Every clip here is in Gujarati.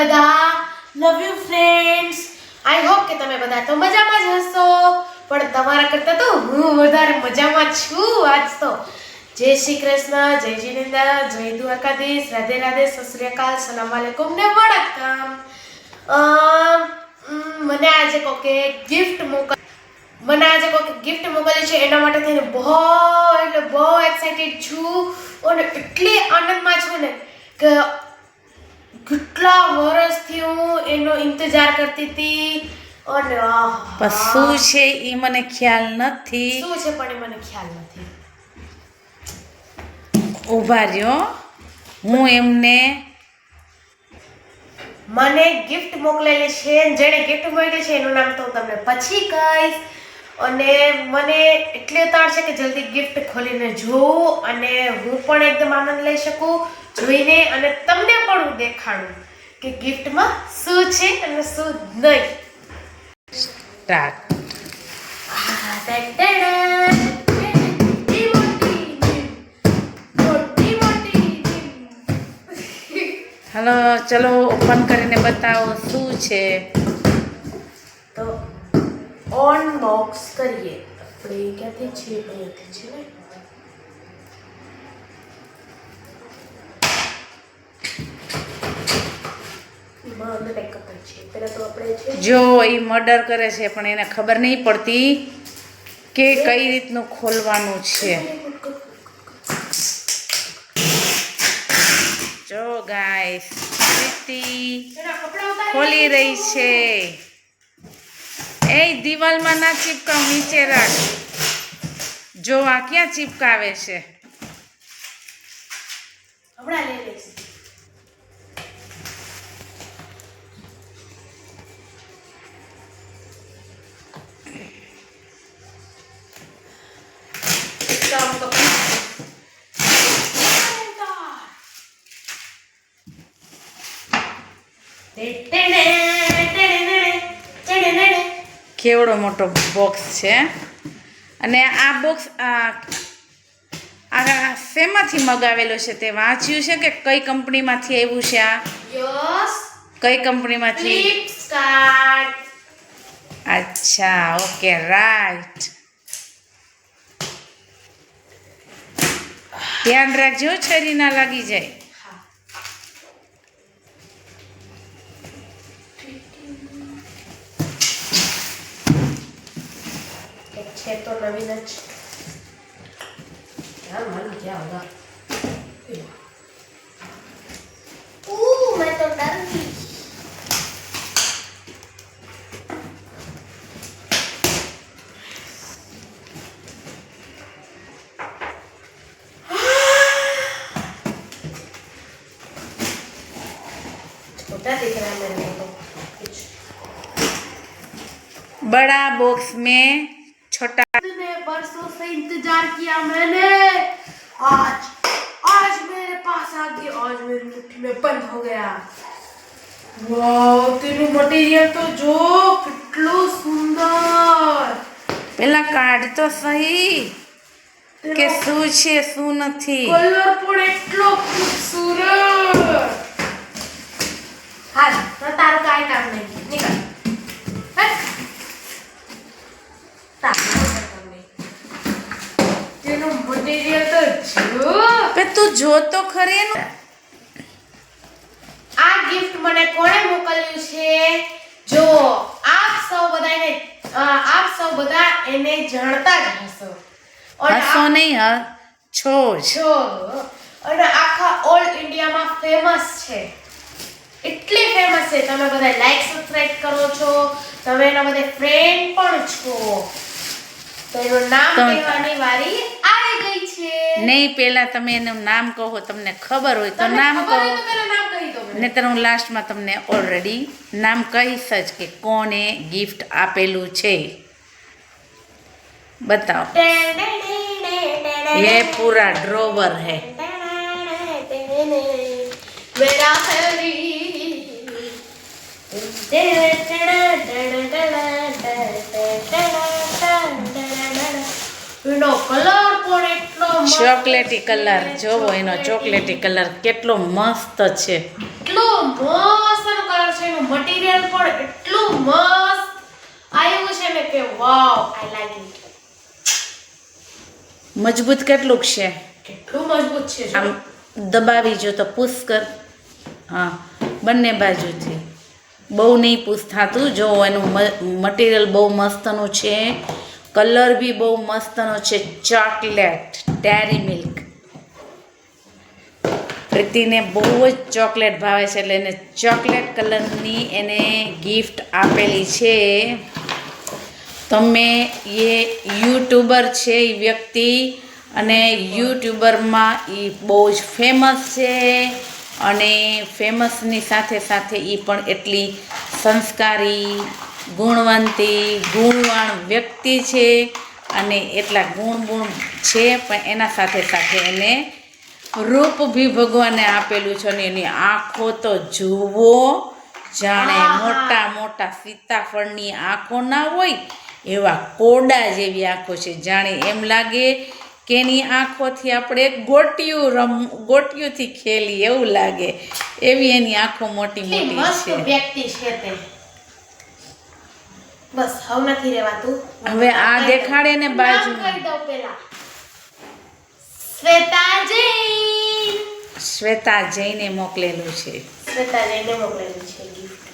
બધા. Love you friends. I hope કે તમે બધા તો મજામાં જ હશો, પણ તમારા કરતાં તો હું વધારે મજામાં છું આજ તો. જય શ્રી કૃષ્ણ, જય જીનેન્દ્ર, જય દ્વારકાધીશ, રાધે રાધે, સત શ્રી અકાલ, સલામ વાલેકુમ ને વણક્કમ. મને આજે કોકે ગિફ્ટ મોકલી છે, એના માટે થઈને બહુ એક્સાઇટેડ છું અને એટલી આનંદમાં છું ને કે કેટલા વર્ષથી હું એનો ઇંતજાર કરતી હતી. અને શું છે એ મને ખ્યાલ નથી. શું છે પણ એ મને ખ્યાલ નથી. ઊભા રહ્યો, હું એમને મને ગિફ્ટ મોકલેલી છે. જેણે ગિફ્ટ મોકલી છે એનું નામ તો હું તમને પછી કહીશ. અને મને એટલી ઉતાવળ છે કે જલ્દી ગિફ્ટ ખોલીને જોઉં અને હું પણ એકદમ આનંદ લઈ શકું જોઈને, અને તમને પણ હું દેખાડું કે ગિફ્ટમાં શું છે અને શું નહીં. સ્ટાર્ટ. હલો, ચલો ઓપન કરીને બતાવો શું છે. તો અનબોક્સ કરીએ આપણે. ક્યાંથી છે? અહીંયાથી છે ને. જો એ મર્ડર કરે છે પણ એને ખબર નહીં પડતી કે કઈ રીતનું ખોલવાનું છે. જો ગાઈસ, પ્રીતિ ખોલી રહી છે. એ દિવાલમાં ના ચીપકાવ, નીચે રાખ. જો આ ક્યાં ચીપકાવે છે. હમણાં લઈ લઈશ. કેવડો મોટો બોક્સ છે. અને આ બોક્સ આ શેમાંથી મગાવેલો છે તે વાંચ્યું છે કે કઈ કંપનીમાંથી આવ્યું છે? આ યસ, કઈ કંપનીમાંથી? ફ્લિપકાર્ટ. અચ્છા, ઓકે, રાઈટ. ધ્યાન રાખજો, છરી ના લાગી જાય. છે તો નવીન જ. યાર માલું ક્યાં હોગા. मैं तो डर गई. छोटा दिख रहा है मेरे को तो कुछ. बड़ा बॉक्स में छोटा. बरसों से इंतजार किया मैंने. आज मेरे पास आ गया. आज मेरी मुट्ठी में बंद हो गया. वाह, तेરું મટીરીયલ તો જો કેટલું સુંદર. પેલા કાઢ તો સહી કે શું છે શું નથી. કલર પણ એટલો ખૂબસૂરત. હાલ, તો તારું કાંઈ કામ નહીં. નીકળ. તેનું મટીરીયલ તો જો. તું જો તો ખરી ને. આ ગિફ્ટ મને કોણે મોકલ્યું છે? જો આપ સૌ બધા એને જાણતા જ હશો. હસો નહીં, હા છો જ. અને આખા ઓલ ઇન્ડિયામાં ફેમસ છે. એટલી ફેમસ છે, તમે બધા લાઈક સબસ્ક્રાઇબ કરો છો, તમે એના બધા ફ્રેન્ડ પણ છો. તો એનું નામ કહેવાની વારી આવી ગઈ છે. નહીં, પેલા તમે એનું નામ કહો. તમને ખબર હોય તો નામ કહો, નહીતર હું લાસ્ટમાં તમને ઓલરેડી નામ કહીશ જ કે કોને ગિફ્ટ આપેલું છે. बताओ. ये पूरा ड्रॉवर है. मेरा हरी એનો કલર પણ એટલો ચોકલેટી કલર જોવો, એનો ચોકલેટી કલર કેટલો મસ્ત છે. એટલો મસ્ત કલર કલર છે, એનું મટીરીયલ પણ એટલું મસ્ત આવ્યું છે ને કે વાવ, આઈ લાઈક ઇટ. મજબૂત કેટલું છે, કેટલું મજબૂત છે જો. આમ દબાવી જો તો પુશ કર. હા, બંને બાજુથી. બહુ નહીં પુશ થતું. જો એનું મટીરિયલ બહુ મસ્તનું છે, કલર બી બહુ મસ્તનો છે, ચોકલેટ ડેરી મિલ્ક. પ્રીતિને બહુ જ ચોકલેટ ભાવે છે એટલે એને ચોકલેટ કલરની એને ગિફ્ટ આપેલી છે. તમે એ યુટ્યુબર છે એ વ્યક્તિ, અને યુટ્યુબરમાં એ બહુ જ ફેમસ છે, અને ફેમસની સાથે સાથે એ પણ એટલી સંસ્કારી, ગુણવંતી, ગુણવાન વ્યક્તિ છે, અને એટલા ગુણ છે, પણ એના સાથે સાથે એને રૂપ બી ભગવાને આપેલું છે. અને એની આંખો તો જુઓ, જાણે મોટા મોટા સીતાફળની આંખો ના હોય એવા કોડા જેવી આંખો છે. જાણે એમ લાગે કે એની આંખોથી આપણે ગોટીયુંથી ખેલી એવું લાગે, એવી એની આંખો મોટી મોટી મસ્ત છે. વ્યક્તિ છે તે. બસ હવે નથી રહેવાતું. હવે આ દેખાડે ને બાજુ. નામ કહી દો પેલા. શ્વેતા જૈન. શ્વેતા જઈને મોકલેલું છે. શ્વેતા જૈને મોકલેલું છે ગિફ્ટ.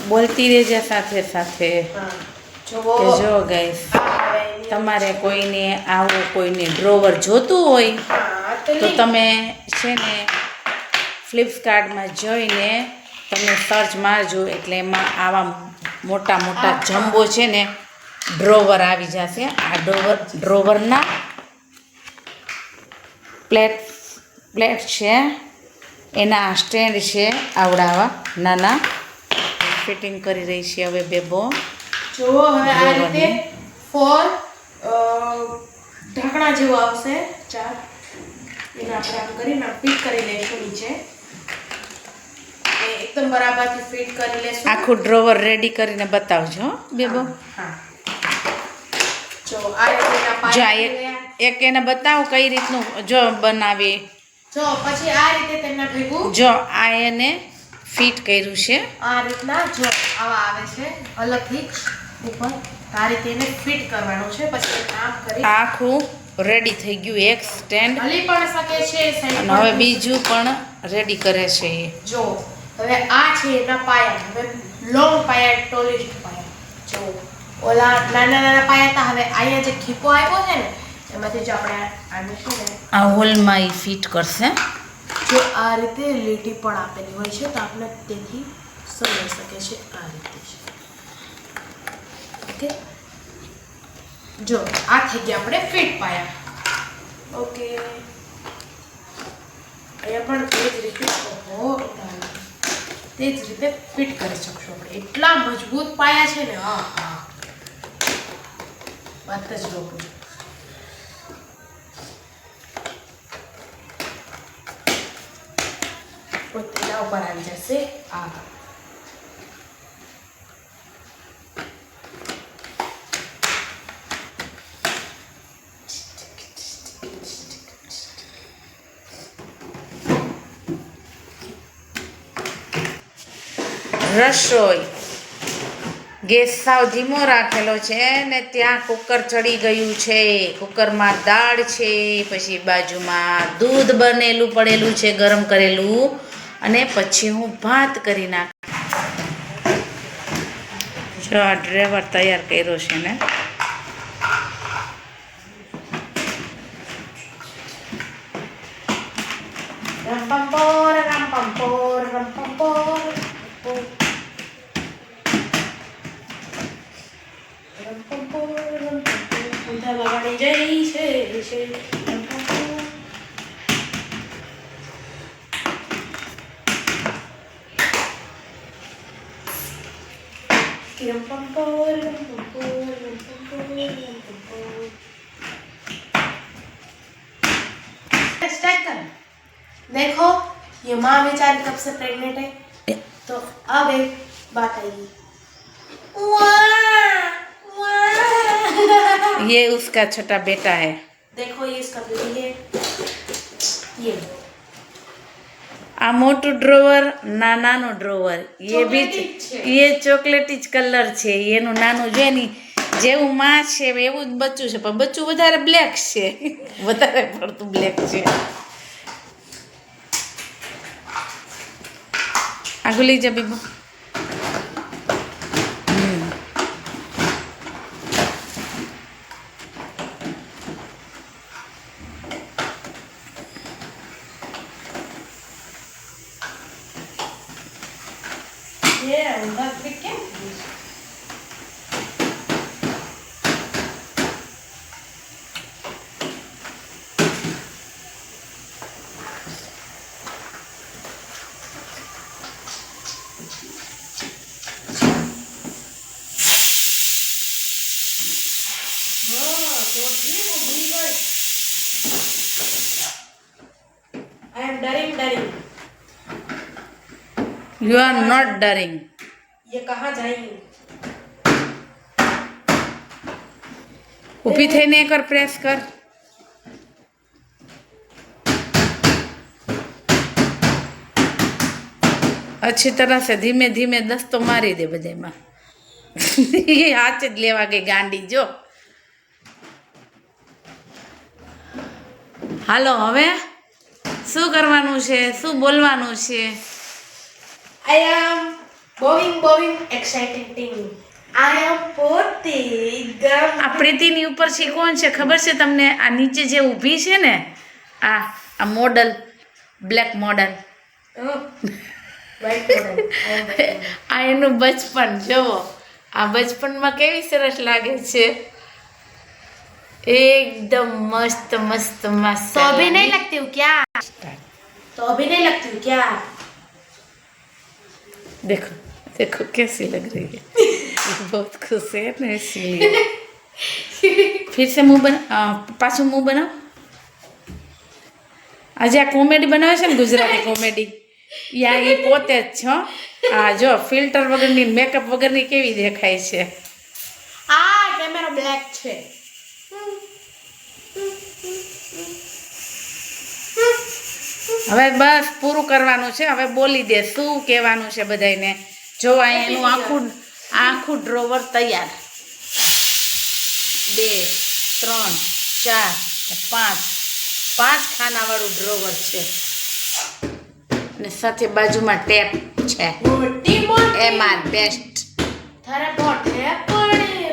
બોલતી રહેજે સાથે સાથે. કે જો ગાઈસ, તમારે કોઈને આવું કોઈને ડ્રોવર જોતું હોય તો તમે છે ને ફ્લિપકાર્ટમાં જોઈને તમે સર્ચ મારજો, એટલે એમાં આવા મોટા મોટા જમ્બો છે ને ડ્રોવર આવી જશે. આ ડ્રોવરના પ્લેટ છે, એના સ્ટેન્ડ છે આવડાવા નાના. ફિટિંગ કરી રહી છે હવે બેબો. જો હવે આ રીતે 4 ઢાંકણા જેવું આવશે, 4. એને આપણે આમ કરીને ફિટ કરી લઈશું નીચે. એકદમ બરાબરથી ફિટ કરી લેશું. આખું ડ્રોવર રેડી કરીને બતાવજો બેબો. હા, જો આ રીતના જો પાયા એક એને બતાવો કઈ રીતનું જો બનાવી. જો પછી આ રીતે તેમના ભેગું જો આ એને ફિટ કર્યું છે. આ રીતના જો આવા આવે છે અલગથી ઉપર. આ રીતે એને ફિટ કરવાનું છે. પછી આમ કરી આખું રેડી થઈ ગયું. એક સ્ટેન્ડ હલી પણ શકે છે સાઈડ અને હવે બીજું પણ રેડી કરે છે એ. જો હવે આ છે એના પાયા. હવે લોંગ પાયા, ટોલિસ્ટ પાયા. જો ઓલા નાના નાના પાયા હતા, હવે અહીંયા જે ખીપો આવ્યો છે ને એમાંથી જો આપણે આને છે ને આ હોલમાં એ ફિટ કરશે. જો આ રીતે લીટી પણ આપેલી હોય છે તો આપણે તેથી સમજી શકે છે. આ રીતે છે. ઓકે, જો આ થઈ ગયા આપણે ફિટ પાયા. ઓકે, અહીંયા પણ તે જ રીતે ફિટ કરી શકશો આપણે. એટલા મજબૂત પાયા છે ને. હા હા, વાત જ રોકું. તેના ઉપર આવી જશે આ. રસોઈ ગેસ સાવ ધીમો રાખેલો છે ને ત્યાં કુકર ચડી ગયું છે. કુકરમાં દાળ છે, પછી બાજુમાં દૂધ બનેલું પડેલું છે ગરમ કરેલું, અને પછી હું ભાત કરી નાખ. જો આ ડ્રાઈવર તૈયાર કર્યો છે ને. રંપંપોર રંપંપોર રંપંપોર બધા બગાડી જાય છે. देखो ये माँ बेचारी कब से प्रेग्नेंट है, तो अब एक बात आई वाह वाह ये उसका छोटा बेटा है. देखो ये इसका बेबी है ये આ મોટું ડ્રોવર ના નાનું ડ્રોવર એ બી ચોકલેટી જ છે. એ ચોકલેટી જ કલર છે એનું નાનું જો એની જેવું માં છે એવું જ બચ્ચું છે પણ બચ્ચું વધારે બ્લેક છે વધારે પડતું બ્લેક છે. આગળ લઈ જા બીબુ. ये अंदर भी क्या I am daring you are not daring. ये कहाँ जाएंगे ઊભી થઈને એકવાર પ્રેસ કર. अच्छी तरह से धीमे धीमे दस्तो मारी दे બધામાં. એ હાથ જ લેવા ગઈ ગાંડી જો. હાલો હવે શું કરવાનું છે, શું બોલવાનું છે? I am bobbing exciting I am પોતી આ પ્રીતિની ઉપર છે કોણ છે ખબર છે તમને? આ નીચે જે ઊભી છે ને આ મોડલ, બ્લેક મોડલ, આ એનું બચપન જોવો. આ બચપનમાં કેવી સરસ લાગે છે, एकदम मस्त मस्त मस्त. तो अभी नहीं लगती हूँ क्या तो अभी नहीं लगती हूँ क्या देखो देखो कैसी लग रही है. बहुत खुश है ना इसलिए. फिर से मुंह बना, पाछું मुंह बनाओ. આજે આ કોમેડી બનાવે છે ને ગુજરાતી કોમેડી, યા એ પોતે જ છે. આ જો ફિલ્ટર વગરની મેકઅપ વગરની કેવી દેખાય છે. આ કેમેરો બ્લેક છે હવે બસ પૂરું કરવાનું છે. હવે બોલી દે શું કહેવાનું છે બધાને. જો અહીં એનું આખું ડ્રોવર તૈયાર. 2 3 4 5 ખાનાવાળું ડ્રોવર છે અને સાથે બાજુમાં ટેપ છે. મોટી મોટી એમાં બેસ્ટ. તારે મોઢે પડી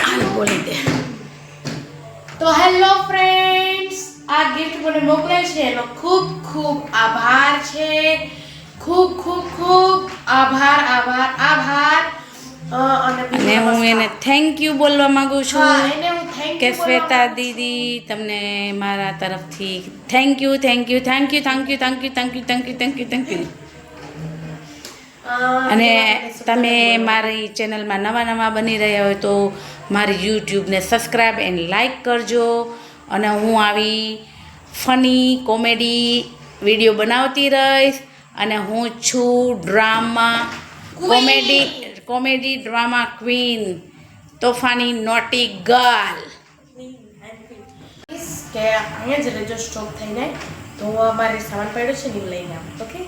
હાલ બોલી દે. તો હેલો ફ્રેન્ડ્સ, આ ગિફ્ટ મને મોકલે છે એનો ખૂબ ખૂબ આભાર છે. ખૂબ ખૂબ ખૂબ આભાર આભાર આભાર. અને અને હું એને થેન્ક યુ બોલવા માંગુ છું હા, એને હું થેન્ક કે યુ શ્વેતા દીદી તમને મારા તરફથી thank you thank you thank you thank you thank you thank you thank you thank you thank you. અને તમે મારી ચેનલમાં નવા બની રહ્યા હોય તો મારી યુટ્યુબને સબસ્ક્રાઈબ એન્ડ લાઈક કરજો. અને હું આવી ફની કોમેડી વિડીયો બનાવતી રહીશ. અને હું છું ડ્રામા કોમેડી ડ્રામા ક્વીન, તોફાની નોટી ગર્લ. કે અહીંયા જ રહેજો સ્ટોપ થઈને. તો હું અમારે સામાન પડ્યો છે ને એ લઈને આવું. ઓકે.